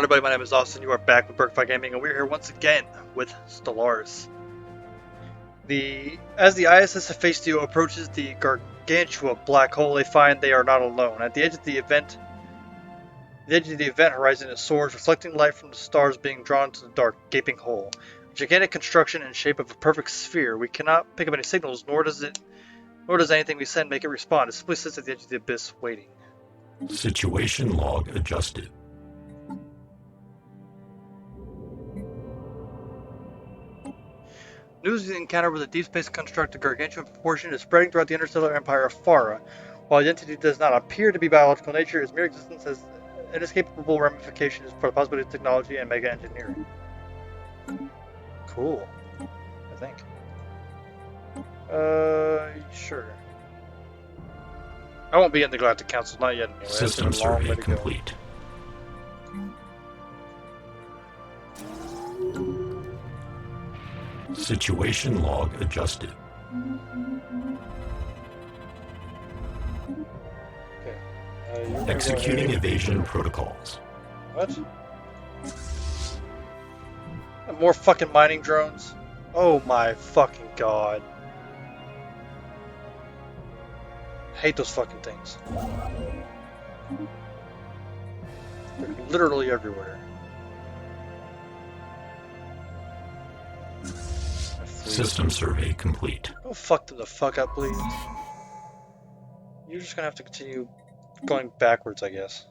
everybody, my name is Austin. You are back with Berkfire Gaming, and we're here once again with Stellaris. As the ISS Hephaestio approaches the gargantua black hole, they find they are not alone. At the edge of the event horizon is soars, reflecting light from the stars being drawn to the dark, gaping hole. A gigantic construction in shape of a perfect sphere. We cannot pick up any signals, nor does anything we send make it respond. It simply sits at the edge of the abyss, waiting. Situation log adjusted. News of the encounter with a deep space construct of gargantuan proportion is spreading throughout the interstellar empire of Farah. While the entity does not appear to be biological nature, its mere existence has inescapable ramifications for the possibility of technology and mega engineering. Cool. I think. Sure. I won't be in the Galactic Council, not yet anyway. System survey complete. Situation log adjusted. Okay. Executing evasion protocols. What? More fucking mining drones? Oh my fucking god. I hate those fucking things. They're literally everywhere. System survey complete. Go fuck them the fuck up, please. You're just gonna have to continue going backwards, I guess.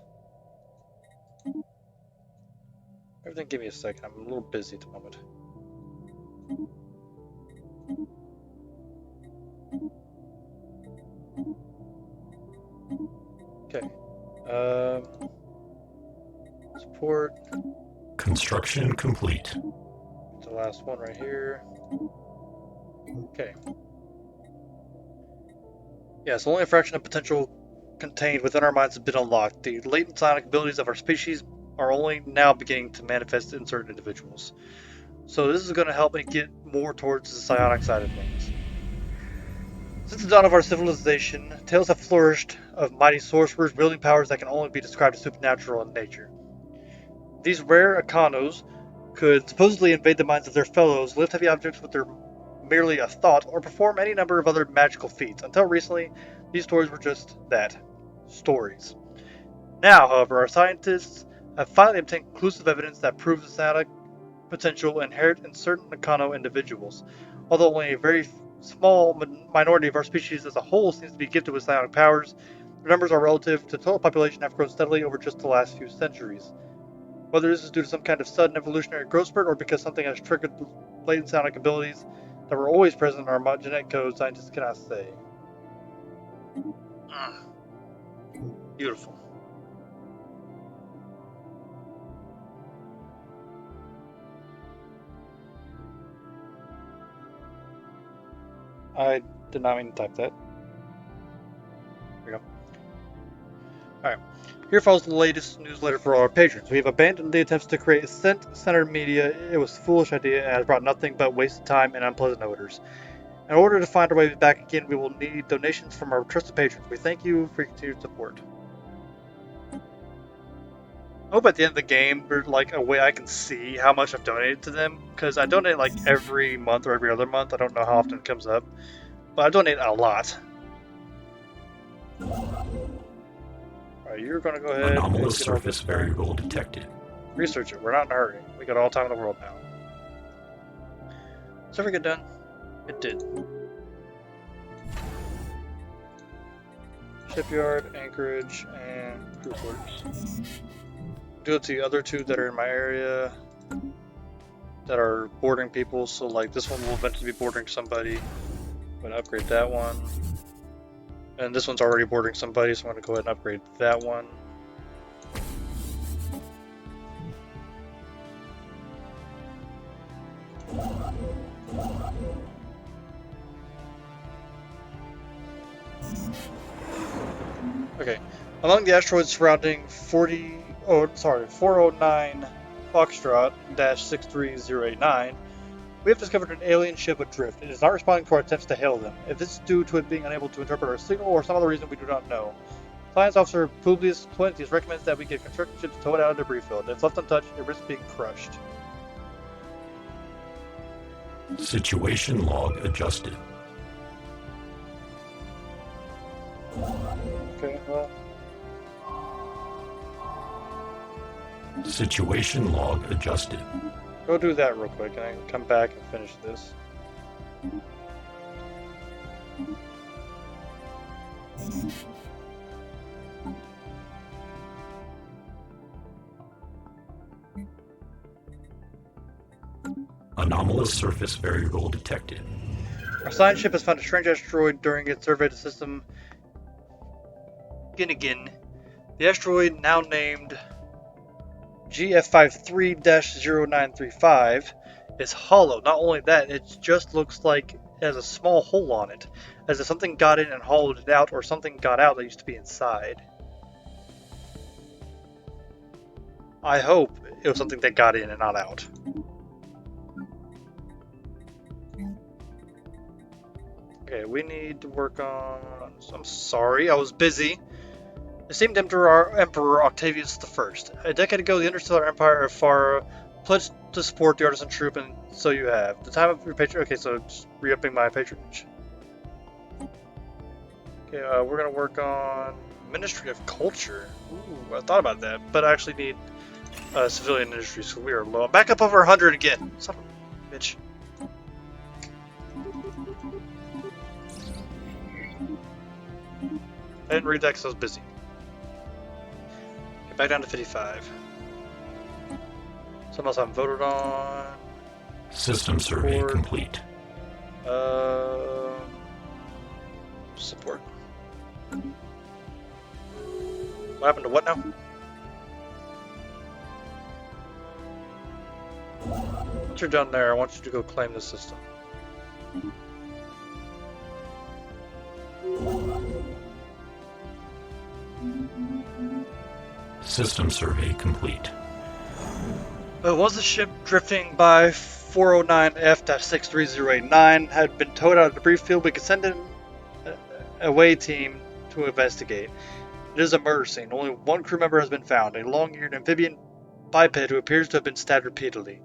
Everything, give me a second. I'm a little busy at the moment. Okay. Support. Construction complete. The last one right here. Okay. Yes, only a fraction of potential contained within our minds has been unlocked. The latent psionic abilities of our species are only now beginning to manifest in certain individuals. So this is going to help me get more towards the psionic side of things. Since the dawn of our civilization, tales have flourished of mighty sorcerers wielding powers that can only be described as supernatural in nature. These rare Akanos could supposedly invade the minds of their fellows, lift heavy objects with their merely a thought, or perform any number of other magical feats. Until recently, these stories were just that, stories. Now, however, our scientists have finally obtained conclusive evidence that proves the psionic potential inherent in certain Akano individuals. Although only a very small minority of our species as a whole seems to be gifted with psionic powers, their numbers are relative to the total population have grown steadily over just the last few centuries. Whether this is due to some kind of sudden evolutionary growth spurt or because something has triggered latent psionic abilities that were always present in our genetic code, scientists cannot say. Beautiful. I did not mean to type that. There we go. Alright. Here follows the latest newsletter for all our patrons. We have abandoned the attempts to create scent-centered media. It was a foolish idea and has brought nothing but wasted time and unpleasant odors. In order to find our way back again, we will need donations from our trusted patrons. We thank you for your continued support. I hope at the end of the game there's like a way I can see how much I've donated to them, because I donate like every month or every other month. I don't know how often it comes up, but I donate a lot. Alright, you're gonna go ahead. Anomalous surface variable detected. Research it. We're not in a hurry. We got all time in the world now. Does it ever get done? It did. Shipyard, anchorage, and crew quarters. Do it to the other two that are in my area that are boarding people. So like this one will eventually be boarding somebody. I'm gonna upgrade that one. And this one's already boarding somebody, so I'm gonna go ahead and upgrade that one. Okay, among the asteroids surrounding 409 Foxtrot-63089, we have discovered an alien ship adrift. It is not responding to our attempts to hail them. If this is due to it being unable to interpret our signal or some other reason we do not know, Science Officer Publius Quintius recommends that we get construction ships towed out of the debris field. If left untouched, it risks being crushed. Situation log adjusted. Okay, well. Situation log adjusted. Go do that real quick, and I can come back and finish this. Anomalous surface variable detected. Our science ship has found a strange asteroid during its survey of the system Ginnigan. The asteroid, now named GF53-0935, is hollow. Not only that, it just looks like it has a small hole on it, as if something got in and hollowed it out, or something got out that used to be inside. I hope it was something that got in and not out. Okay, we need to work on... I'm sorry, I was busy. Esteemed Emperor Octavius I. A decade ago, the Interstellar Empire of Farah pledged to support the artisan troop, and so you have. The time of your patronage... Okay, so just re-upping my patronage. Okay, we're gonna work on Ministry of Culture. Ooh, I thought about that, but I actually need civilian industry, so we are low. I'm back up over 100 again. Son of a bitch. I didn't read that because I was busy. Okay, back down to 55. Something else I haven't voted on. System survey Support. complete. Support. What happened to what now? Once you're done there, I want you to go claim the system. System survey complete. Was the ship drifting by 409F-63089 had been towed out of the debris field, we could send in a away team to investigate. It is a murder scene. Only one crew member has been found, a long-eared amphibian biped who appears to have been stabbed repeatedly.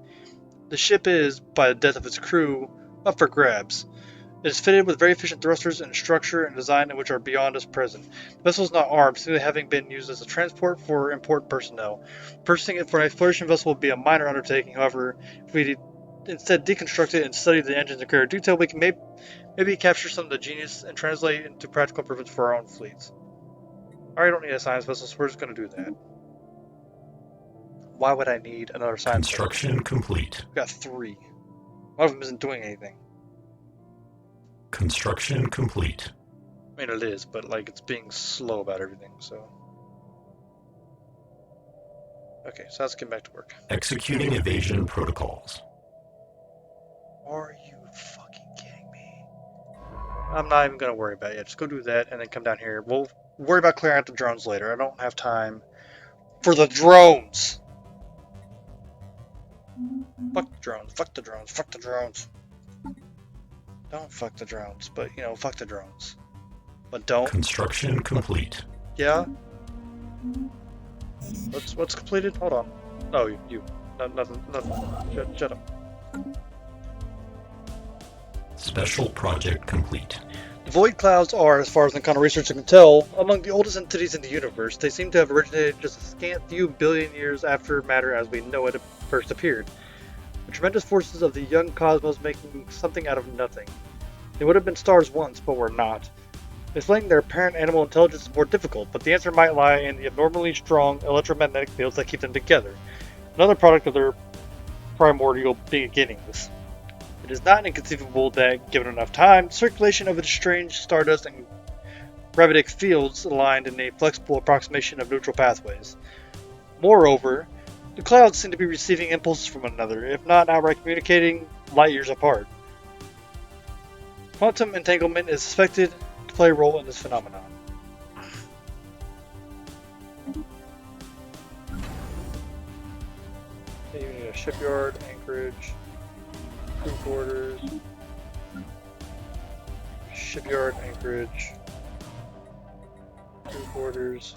The ship is, by the death of its crew, up for grabs. It is fitted with very efficient thrusters and structure and design which are beyond us present. The vessel is not armed, simply having been used as a transport for important personnel. Purchasing it for an exploration vessel would be a minor undertaking. However, if we instead deconstruct it and study the engines in greater detail, we can maybe capture some of the genius and translate it into practical improvements for our own fleets. I don't need a science vessel, so we're just going to do that. Why would I need another science vessel? Construction complete. We've got 3. One of them isn't doing anything. Construction complete. I mean, it is, but like it's being slow about everything, so. Okay, so let's get back to work. Executing evasion protocols. Are you fucking kidding me? I'm not even going to worry about it yet. Just go do that and then come down here. We'll worry about clearing out the drones later. I don't have time for the drones. Fuck the drones. Fuck the drones. Fuck the drones. Don't fuck the drones, but you know, fuck the drones. But don't. Construction complete. Yeah. What's completed? Hold on. No, you. No, nothing. Shut up. Special project complete. The void clouds are, as far as Encounter research can tell, among the oldest entities in the universe. They seem to have originated just a scant few billion years after matter as we know it first appeared. The tremendous forces of the young cosmos making something out of nothing. They would have been stars once, but were not. Explaining their apparent animal intelligence is more difficult, but the answer might lie in the abnormally strong electromagnetic fields that keep them together, another product of their primordial beginnings. It is not inconceivable that, given enough time, circulation of the strange stardust and gravitic fields aligned in a flexible approximation of neutral pathways. Moreover, the clouds seem to be receiving impulses from one another, if not outright communicating light years apart. Quantum entanglement is suspected to play a role in this phenomenon. Okay, you need a shipyard, anchorage, crew quarters, shipyard, anchorage, Two borders.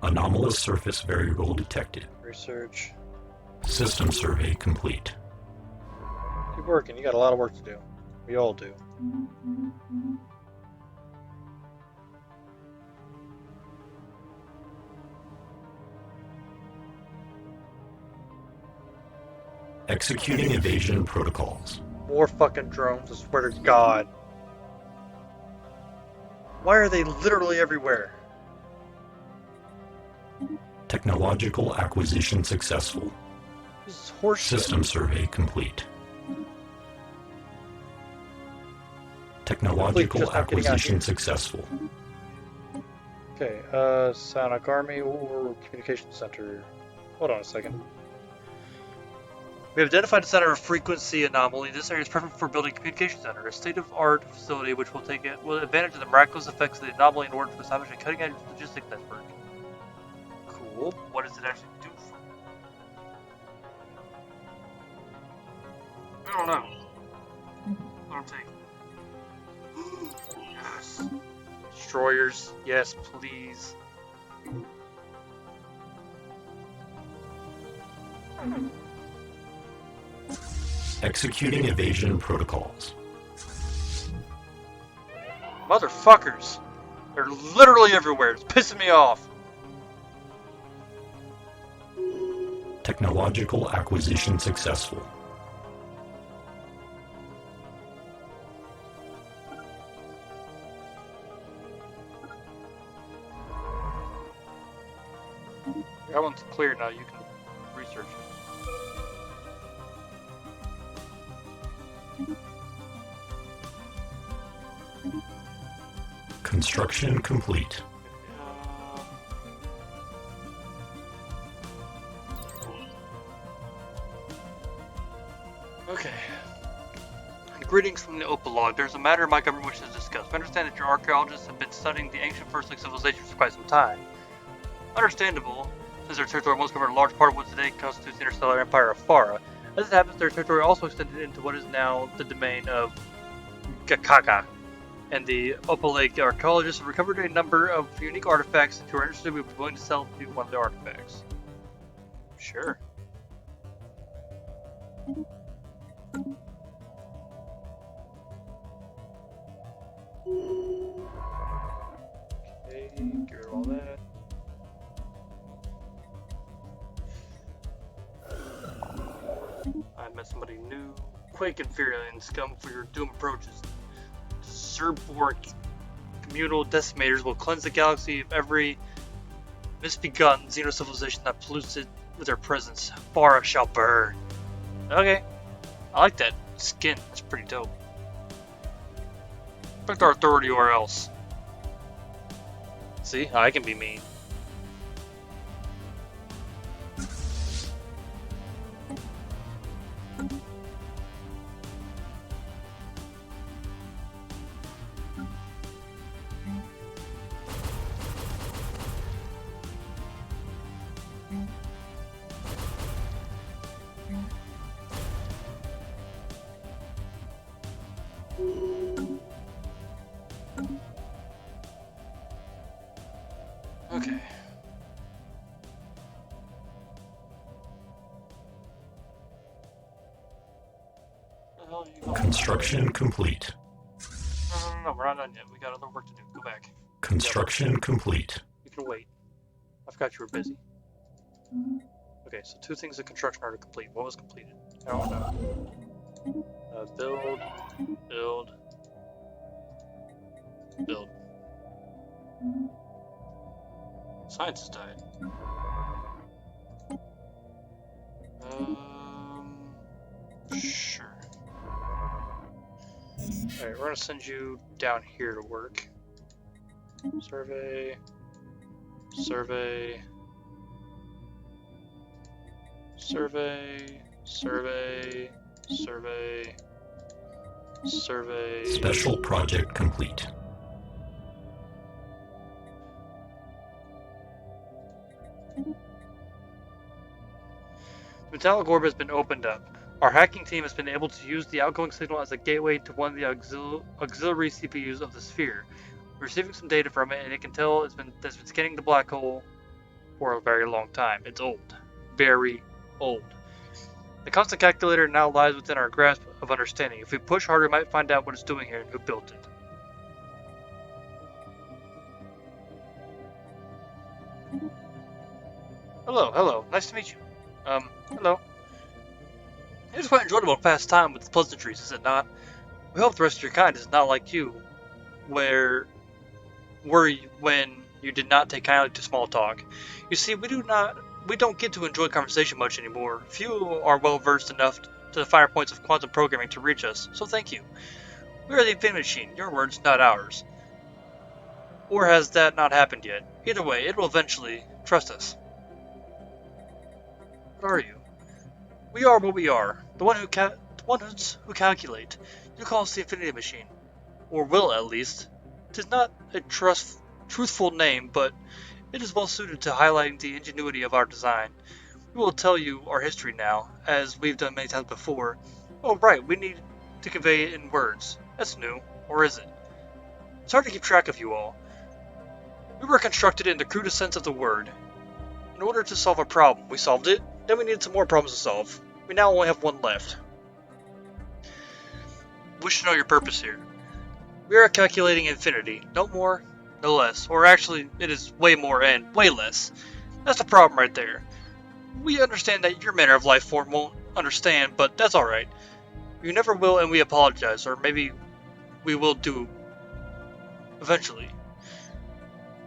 Anomalous surface variable detected. Research. System survey complete. Keep working. You got a lot of work to do. We all do. Executing evasion protocols. More fucking drones, I swear to God. Why are they literally everywhere? Technological acquisition successful. This is horseshit. System survey complete. Technological Just not getting out acquisition here. successful. Okay, Psionic Army or Communication Center. Hold on a second. We have identified the center of frequency anomaly. This area is perfect for building a communication center, a state-of-art facility which will take advantage of the miraculous effects of the anomaly in order to establish a cutting-edge logistics network. Cool. What does it actually do for me? I don't know. What I'm taking. Yes. Destroyers. Yes, please. Executing evasion protocols. Motherfuckers! They're literally everywhere. It's pissing me off. Technological acquisition successful. That one's clear now. You can research it. Construction complete. Okay. Greetings from the Opalog. There's a matter my government wishes to discuss. We understand that your archaeologists have been studying the ancient First-Link civilization for quite some time. Understandable, since their territory must cover a large part of what today constitutes the interstellar empire of Farah. As it happens, their territory also extended into what is now the domain of Gakaka. And the Opalag archaeologists have recovered a number of unique artifacts. If you are interested, we would be willing to sell you one of the artifacts. Sure. Okay, get rid of all that. I met somebody new. Quake and fear alien scum for your doom approaches. Zerborg communal decimators will cleanse the galaxy of every misbegotten xeno civilization that pollutes it with their presence. Farah shall burn. Okay. I like that skin. That's pretty dope. Respect our authority or else. See? I can be mean. Okay. Where the hell are you going? Construction complete. No, we're not done yet. We got other work to do. Go back. Construction complete. You can wait. I forgot you were busy. Okay, so 2 things of construction are to complete. What was completed? I don't know. Build. Science has died. Sure. Alright, we're gonna send you down here to work. Survey. Survey. Survey. Survey. Survey. Survey. Special project complete. The metallic orb has been opened up. Our hacking team has been able to use the outgoing signal as a gateway to one of the auxiliary CPUs of the sphere. We're receiving some data from it, and it can tell it's been scanning the black hole for a very long time. It's old. Very old. The constant calculator now lies within our grasp of understanding. If we push harder, we might find out what it's doing here and who built it. Hello. Nice to meet you. Hello. It was quite enjoyable to pass time with pleasantries, is it not? We hope the rest of your kind is not like you, when you did not take kindly to small talk. You see, we don't get to enjoy conversation much anymore. Few are well versed enough to the finer points of quantum programming to reach us, so thank you. We are the Infinity Machine, your words, not ours. Or has that not happened yet? Either way, it will eventually. Trust us. What are you? We are what we are. The ones who calculate. You call us the Infinity Machine. Or will, at least. It is not a truthful name, but it is well suited to highlighting the ingenuity of our design. We will tell you our history now, as we've done many times before. Oh right, we need to convey it in words. That's new. Or is it? It's hard to keep track of you all. We were constructed in the crudest sense of the word. In order to solve a problem, we solved it. Then we needed some more problems to solve. We now only have one left. We should know your purpose here. We are calculating infinity. No more, no less. Or actually, it is way more and way less. That's the problem right there. We understand that your manner of life form won't understand, but that's alright. You never will, and we apologize. Or maybe we will do eventually.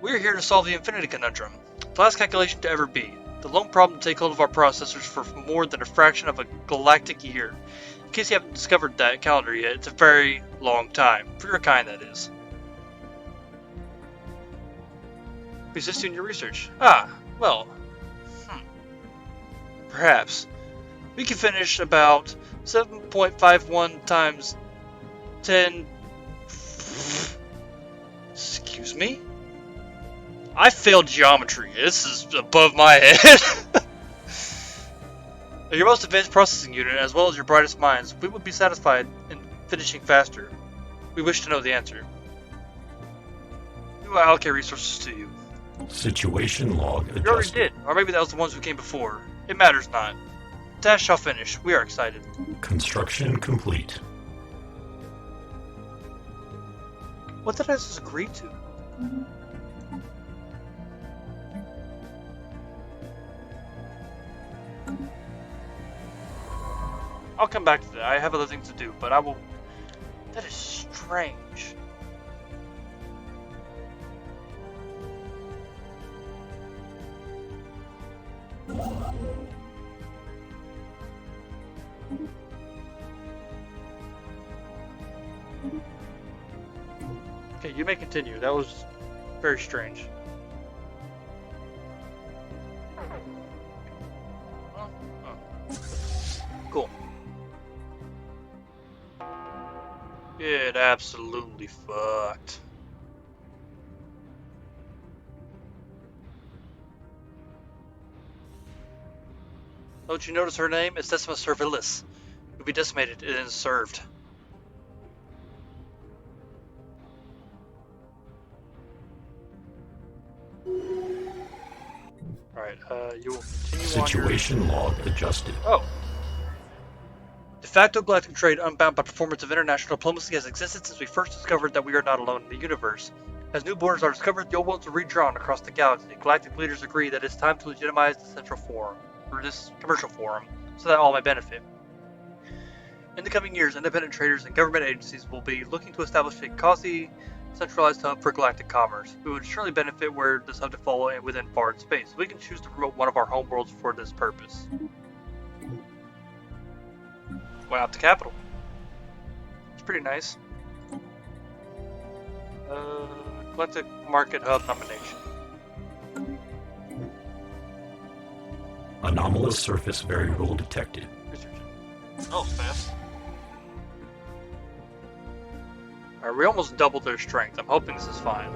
We are here to solve the infinity conundrum. The last calculation to ever be. The lone problem to take hold of our processors for more than a fraction of a galactic year. In case you haven't discovered that calendar yet, it's a very long time. For your kind, that is. We assist you in your research. Well. Perhaps. We can finish about 7.51 times 10... Excuse me? I failed geometry. This is above my head. Your most advanced processing unit, as well as your brightest minds, we would be satisfied in finishing faster. We wish to know the answer. We will allocate resources to you. Situation log adjusted. You already did, or maybe that was the ones who came before. It matters not. The task shall finish. We are excited. Construction complete. What did I just agree to? I'll come back to that. I have other things to do, but I will... That is strange. Okay, you may continue. That was very strange. Cool. It absolutely fucked. Don't you notice her name? It's Decima Servilis. You'll be decimated. It is served. Alright, you will continue Situation log adjusted. Oh. De facto galactic trade unbound by performance of international diplomacy has existed since we first discovered that we are not alone in the universe. As new borders are discovered, the old ones are redrawn across the galaxy. Galactic leaders agree that it's time to legitimize the central forum, or this commercial forum, so that all may benefit. In the coming years, independent traders and government agencies will be looking to establish a quasi-centralized hub for galactic commerce. We would surely benefit were this hub to fall within far space. We can choose to promote one of our homeworlds for this purpose. Why not the capital? It's pretty nice. Galactic Market Hub nomination. Anomalous surface variable detected. Research it. Oh, it's fast. Alright, we almost doubled their strength. I'm hoping this is fine.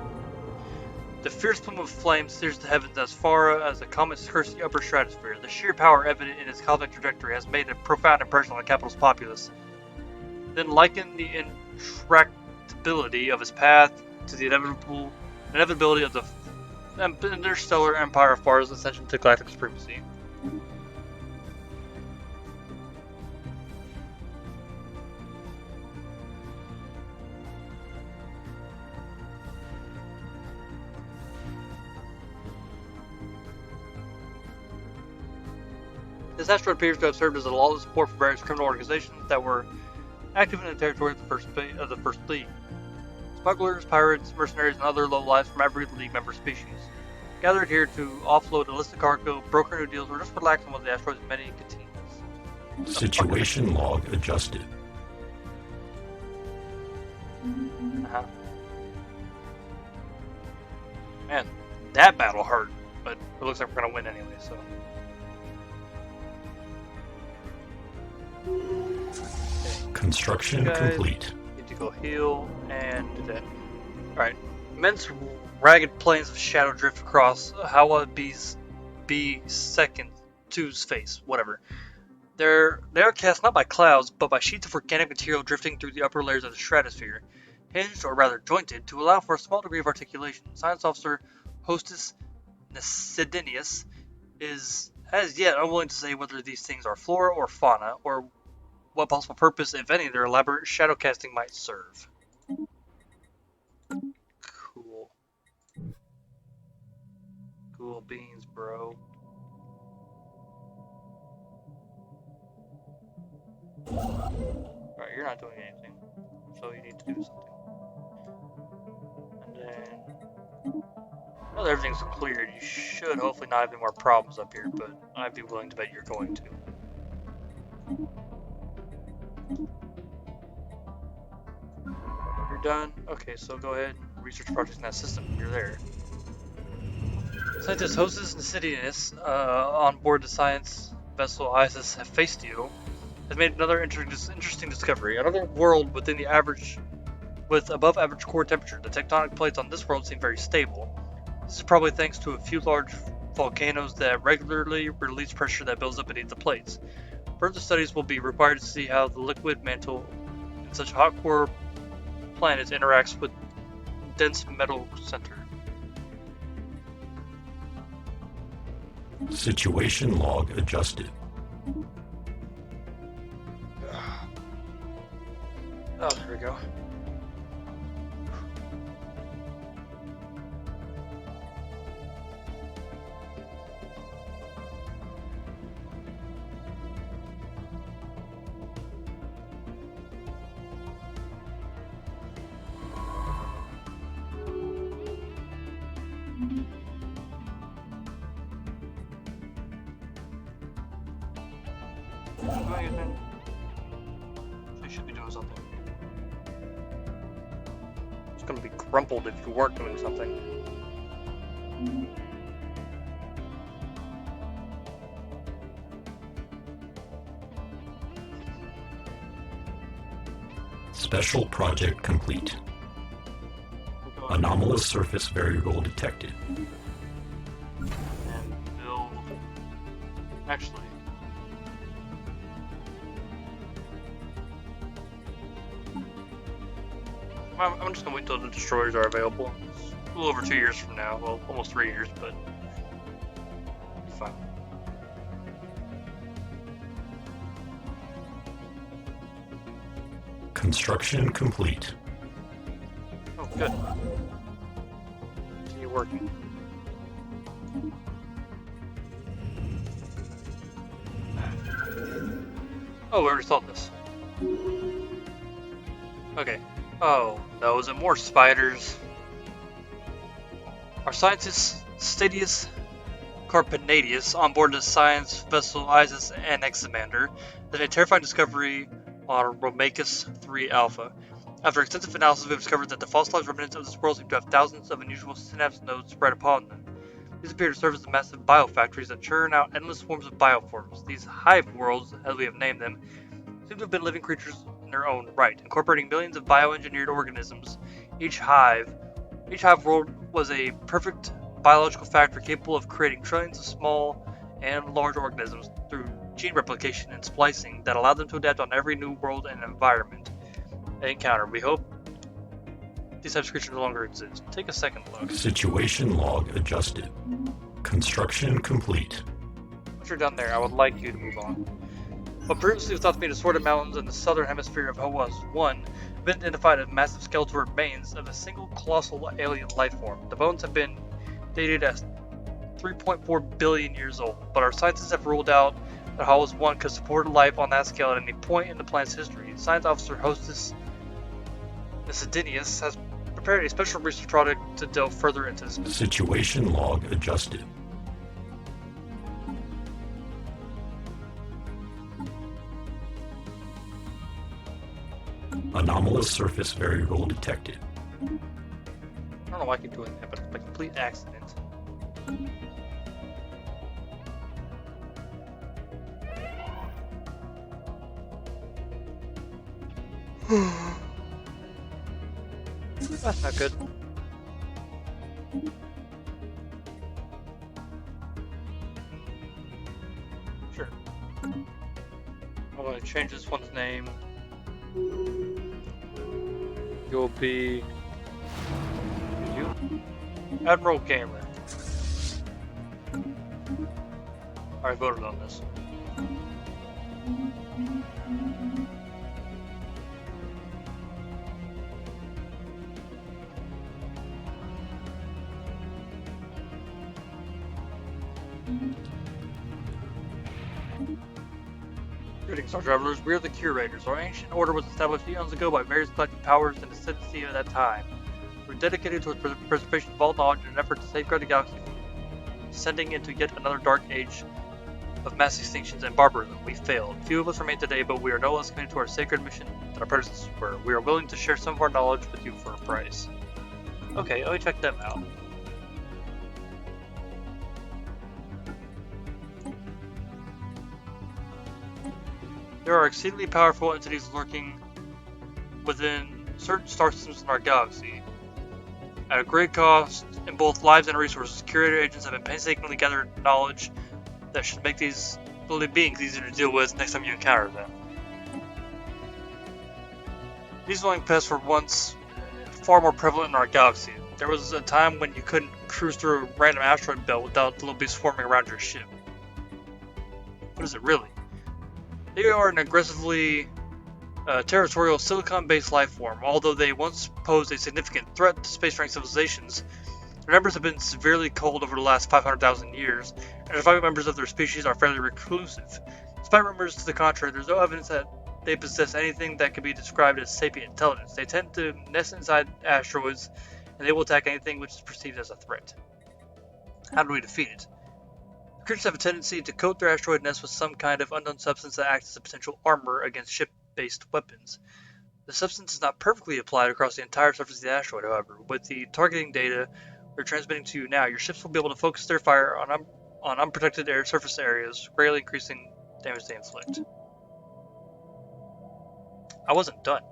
The fierce plume of flame sears the heavens as far as the comet skirts the upper stratosphere. The sheer power evident in its cosmic trajectory has made a profound impression on the capital's populace. Then liken the intractability of its path to the inevitability of the interstellar empire of Far's ascension to galactic supremacy. This asteroid appears to have served as a lawless support for various criminal organizations that were active in the territory of the First Fleet. Smugglers, pirates, mercenaries, and other lowlifes from every League member species gathered here to offload illicit cargo, broker new deals, or just relax on one of the asteroid's many cantinas. Situation log adjusted. Man, that battle hurt, but it looks like we're gonna win anyway, so. Construction complete. Need to go heal and do that. Alright. Immense ragged plains of shadow drift across Hawa B second 2's face, whatever. They are cast not by clouds, but by sheets of organic material drifting through the upper layers of the stratosphere, hinged or rather jointed to allow for a small degree of articulation. Science officer Hostess Nesidinius is as yet unwilling to say whether these things are flora or fauna, or what possible purpose, if any, their elaborate shadow casting might serve. Cool. Cool beans, bro. Alright, you're not doing anything, so you need to do something. And then, now that everything's cleared, you should hopefully not have any more problems up here, but I'd be willing to bet you're going to. You're done? Okay, so go ahead and research projects in that system. You're there. Scientist Hostess Nesidinius, on board the science vessel ISS Hephaestio, has made another interesting discovery. Another world with above average core temperature. The tectonic plates on this world seem very stable. This is probably thanks to a few large volcanoes that regularly release pressure that builds up beneath the plates. Further studies will be required to see how the liquid mantle in such hot core planets interacts with dense metal center. Situation log adjusted. Oh, there we go. They should be doing something. It's gonna be crumpled if you weren't doing something. Special project complete. Anomalous surface variable detected. And build. Actually. I'm just gonna wait until the destroyers are available. It's a little over 2 years from now. Well, almost 3 years, but fine. Construction complete. Oh, good. Continue working. Oh, we already solved this. Okay. Oh, no, is it more spiders? Our scientist Stadius Carpenadius on board the science vessel ISS Anaximander has made a terrifying discovery on Romacus 3 Alpha. After extensive analysis, we have discovered that the fossilized remnants of this world seem to have thousands of unusual synapse nodes spread upon them. These appear to serve as massive biofactories that churn out endless swarms of bioforms. These hive worlds, as we have named them, seem to have been living creatures in their own right, incorporating millions of bioengineered organisms. Each hive world was a perfect biological factory capable of creating trillions of small and large organisms through gene replication and splicing that allowed them to adapt on every new world and environment they encounter. We hope these types of creatures no longer exist. Take a second look. Situation log adjusted. Construction complete. Once you're done there, I would like you to move on. What previously was thought to be the Sordid Mountains in the southern hemisphere of Hoas 1 have been identified as massive skeletal remains of a single colossal alien life form. The bones have been dated as 3.4 billion years old, but our scientists have ruled out that Hoas 1 could support life on that scale at any point in the planet's history. Science Officer Hostess Nisidinius has prepared a special research project to delve further into this mystery. Situation log adjusted. Anomalous surface variable detected. I don't know why I keep doing that, but it's by complete accident. That's not good. Sure. I'm going to change this one's name. You'll be you, Admiral Gamer. I voted on this. Greetings, Star Travelers. We are the Curators. Our ancient order was established eons ago by various collective powers and ascendancy at that time. We're dedicated to the preservation of all knowledge in an effort to safeguard the galaxy from descending into yet another dark age of mass extinctions and barbarism. We failed. Few of us remain today, but we are no less committed to our sacred mission than our predecessors were. We are willing to share some of our knowledge with you for a price. Okay, let me check them out. There are exceedingly powerful entities lurking within certain star systems in our galaxy. At a great cost in both lives and resources, curator agents have been painstakingly gathered knowledge that should make these living beings easier to deal with next time you encounter them. These dwelling pests were once far more prevalent in our galaxy. There was a time when you couldn't cruise through a random asteroid belt without the little beast swarming around your ship. What is it really? They are an aggressively territorial silicon-based life form. Although they once posed a significant threat to space-rank civilizations, their numbers have been severely culled over the last 500,000 years, and the surviving members of their species are fairly reclusive. Despite rumors to the contrary, there's no evidence that they possess anything that can be described as sapient intelligence. They tend to nest inside asteroids, and they will attack anything which is perceived as a threat. How do we defeat it? Creatures have a tendency to coat their asteroid nests with some kind of unknown substance that acts as a potential armor against ship-based weapons. The substance is not perfectly applied across the entire surface of the asteroid, however. With the targeting data we're transmitting to you now, your ships will be able to focus their fire on unprotected air surface areas, greatly increasing damage they inflict. I wasn't done.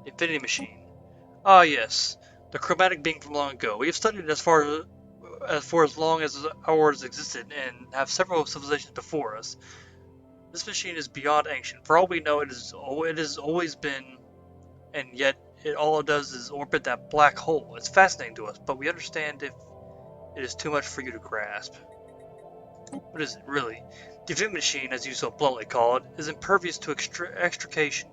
The Infinity Machine. Ah yes, the chromatic being from long ago. We have studied it for as long as ours existed and have several civilizations before us. This machine is beyond ancient. For all we know, it has always been, and yet all it does is orbit that black hole. It's fascinating to us, but we understand if it is too much for you to grasp. What is it, really? The Infinity Machine, as you so bluntly call it, is impervious to extraction.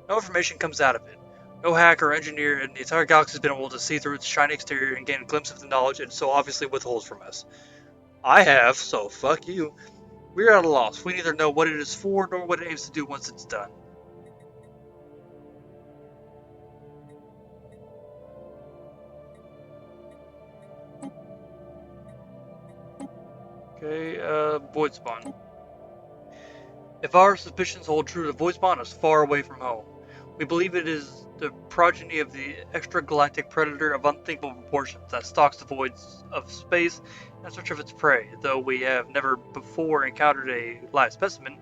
No information comes out of it. No hacker or engineer in the entire galaxy has been able to see through its shiny exterior and gain a glimpse of the knowledge it so obviously withholds from us. I have, so fuck you. We're at a loss. We neither know what it is for nor what it aims to do once it's done. Okay, Void Spawn. If our suspicions hold true, the Void Spawn is far away from home. We believe it is the progeny of the extragalactic predator of unthinkable proportions that stalks the voids of space in search of its prey. Though we have never before encountered a live specimen,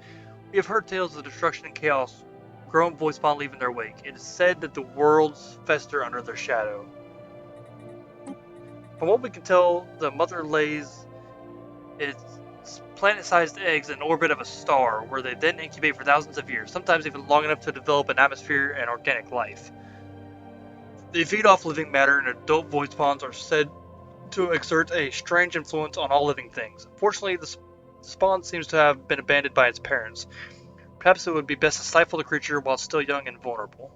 we have heard tales of destruction and chaos, grown void spawn leaving their wake. It is said that the worlds fester under their shadow. From what we can tell, the mother lays its planet-sized eggs in orbit of a star, where they then incubate for thousands of years, sometimes even long enough to develop an atmosphere and organic life. They feed off living matter, and adult void spawns are said to exert a strange influence on all living things. Unfortunately, the spawn seems to have been abandoned by its parents. Perhaps it would be best to stifle the creature while still young and vulnerable.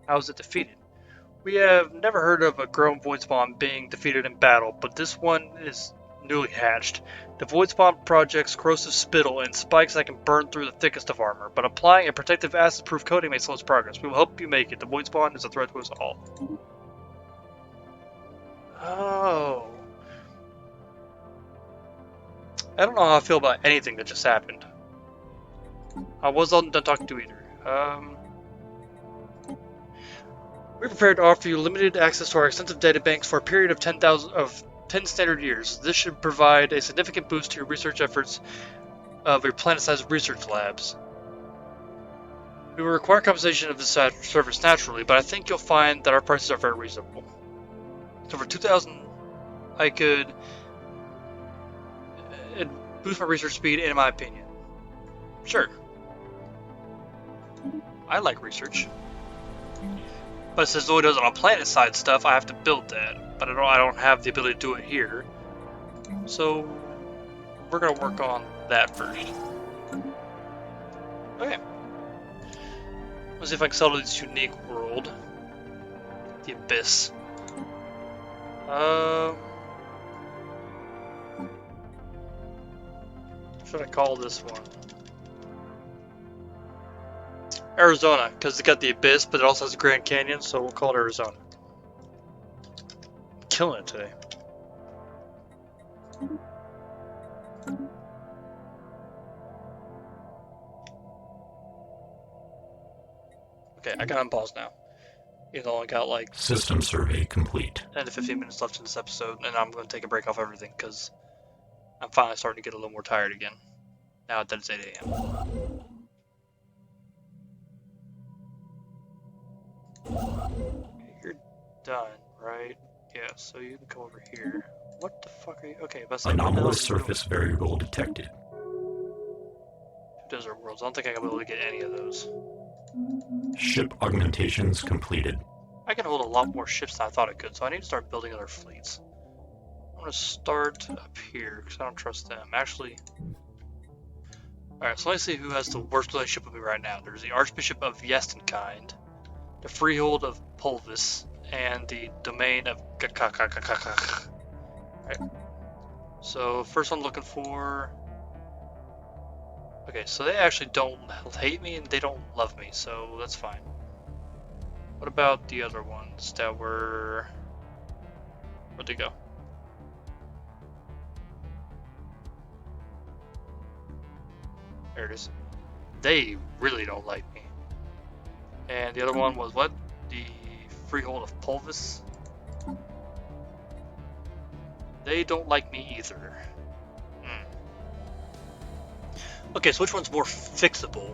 How is it defeated? We have never heard of a grown void spawn being defeated in battle, but this one is newly hatched. The void spawn projects corrosive spittle and spikes that can burn through the thickest of armor, but applying a protective acid-proof coating may slow its progress. We will help you make it. The void spawn is a threat to us all. Oh. I don't know how I feel about anything that just happened. I wasn't done talking to either. We're prepared to offer you limited access to our extensive databanks for a period of 10 standard years. This should provide a significant boost to your research efforts of your planet-sized research labs. We will require compensation of this service naturally, but I think you'll find that our prices are very reasonable. So for 2,000, I could boost my research speed, in my opinion. Sure. I like research. But since Zoe does it on planet-side stuff, I have to build that. But I don't have the ability to do it here. So we're gonna work on that first. Okay. Let's see if I can settle this unique world. The Abyss. What should I call this one? Arizona, because it's got the Abyss, but it also has the Grand Canyon, so we'll call it Arizona. Killing it today. Okay, I can unpause now. Even though I got like System survey complete. 10 to 15 minutes left in this episode, and I'm going to take a break off everything because I'm finally starting to get a little more tired again. Now that it's 8 a.m. Okay, you're done, right? Yeah, so you can come over here. What the fuck are you? Okay, but Anomalous surface variable detected. Desert worlds. I don't think I'm gonna be able to get any of those. Ship augmentations completed. I can hold a lot more ships than I thought I could, so I need to start building other fleets. I'm gonna start up here because I don't trust them. Actually, alright, so let's see who has the worst relationship with me right now. There's the Archbishop of Yestenkind, the Freehold of Pulvis, and the Domain of Gakakakakakak. Alright. So, first one looking for... Okay, so they actually don't hate me and they don't love me, so that's fine. What about the other ones that were... Where'd they go? There it is. They really don't like me. And the other one was what? The Freehold of Pulvis? They don't like me either. Okay, so which one's more fixable?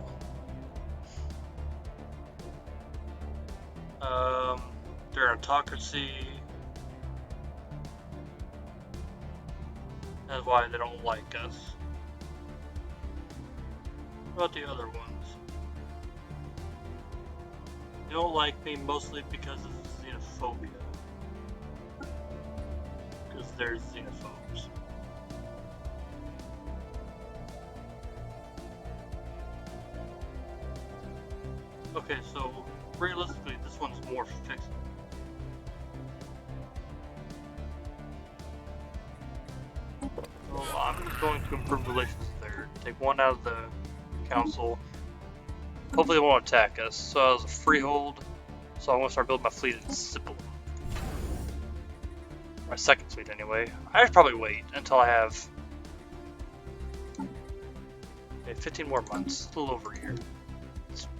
Their autocracy. That's why they don't like us. What about the other ones? They don't like me mostly because of xenophobia. Because they're xenophobes. Okay, so realistically, this one's more fixable. So I'm just going to improve relations there. Take one out of the council. Hopefully they won't attack us. So I was a freehold. So I'm going to start building my fleet in Sipple. My second fleet anyway. I should probably wait until I have 15 more months. A little over a year.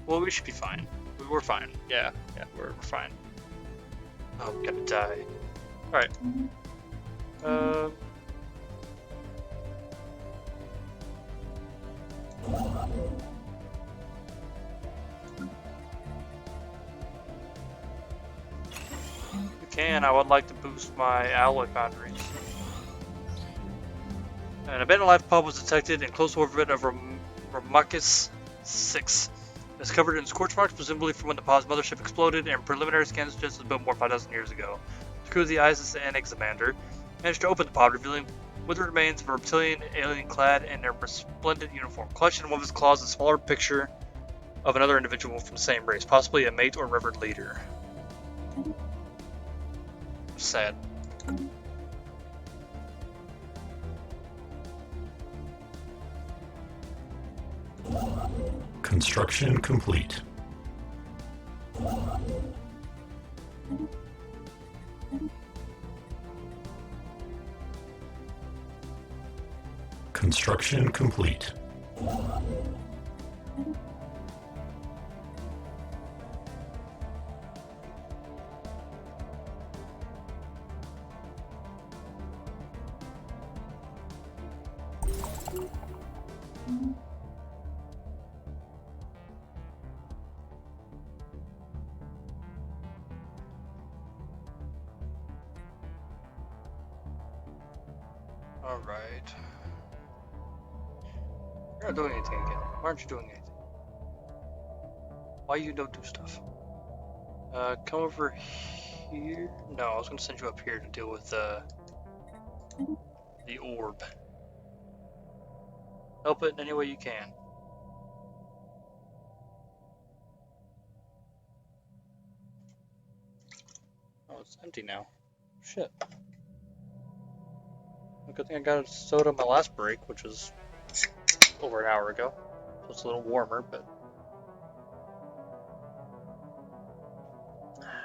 Well, we should be fine. We're fine. Yeah, we're fine. Oh, I'm gonna die. Alright. You can. I would like to boost my alloy foundries. An abandoned life pod was detected in close orbit of Ramacus 6. It's covered in scorch marks, presumably from when the pod's mothership exploded, and preliminary scans suggest it was built more than 5,000 years ago. The crew of the ISS and Examander managed to open the pod, revealing withered remains of a reptilian alien clad in their resplendent uniform. Clutched in one of his claws, a smaller picture of another individual from the same race, possibly a mate or revered leader. Sad. Construction complete. Construction complete. Alright. You're not doing anything again. Why aren't you doing anything? Why you don't do stuff? Come over here? No, I was gonna send you up here to deal with, the orb. Help it in any way you can. Oh, it's empty now. Shit. Good thing I got a soda on my last break, which was over an hour ago. So it's a little warmer, but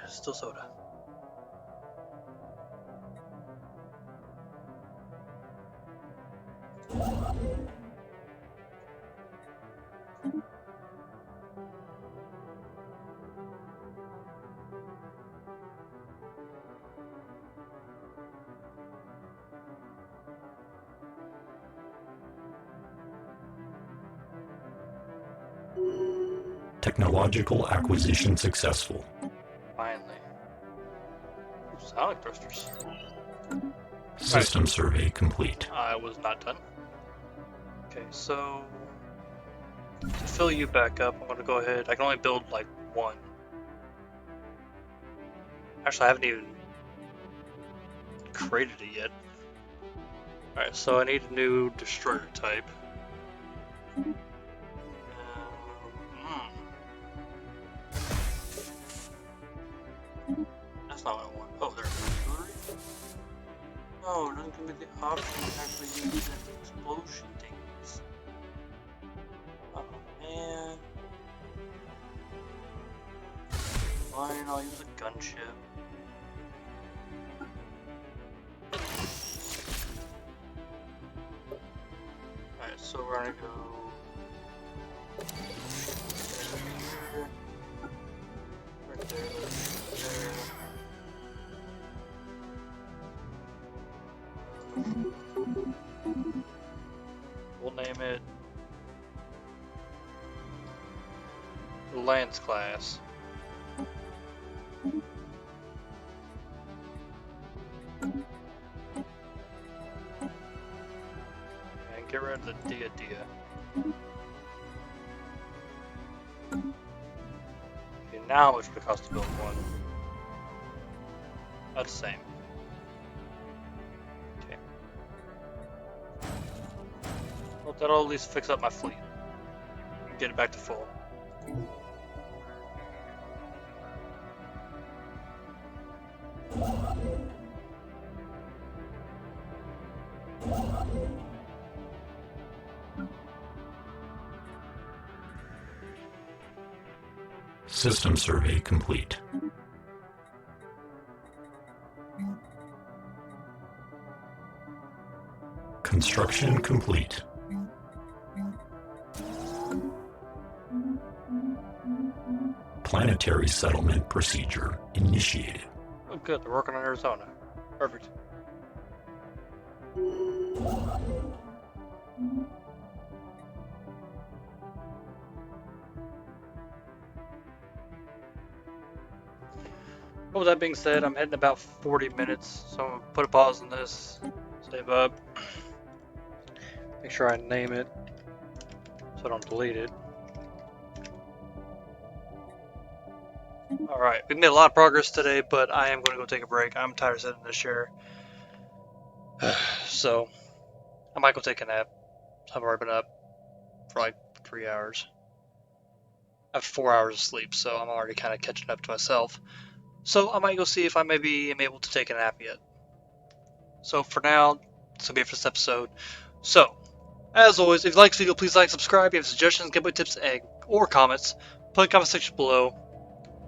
still soda. Technological acquisition successful. Finally. Ooh, sonic thrusters. System survey complete. I was not done. Okay, so to fill you back up, I'm gonna go ahead. I can only build like one. Actually, I haven't even created it yet. Alright, so I need a new destroyer type. That's not what I want. Oh, there's an artillery. No, it doesn't give me the option to actually use the explosion things. Oh man. Fine, I'll use a gunship. Alright, so we're gonna go here, right there, there. We'll name it Lance class. And get rid of the Dia. Okay, now how much would it cost to build one? About the same. Okay. Well, that'll at least fix up my fleet. And get it back to full. System survey complete. Construction complete. Planetary settlement procedure initiated. Oh, good. They're working on Arizona. Perfect. Well, with that being said, I'm heading about 40 minutes, so I'm gonna put a pause on this, save up, Make sure I name it so I don't delete it. Alright, we made a lot of progress today, but I am going to go take a break. I'm tired of sitting in this chair. So, I might go take a nap. I've already been up for like 3 hours. I have 4 hours of sleep, so I'm already kind of catching up to myself. So, I might go see if I maybe am able to take a nap yet. So, for now, this will be it for this episode. So, as always, if you like this video, please like, subscribe. If you have suggestions, gameplay tips, or comments, put in the comment section below.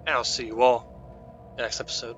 And I'll see you all in the next episode.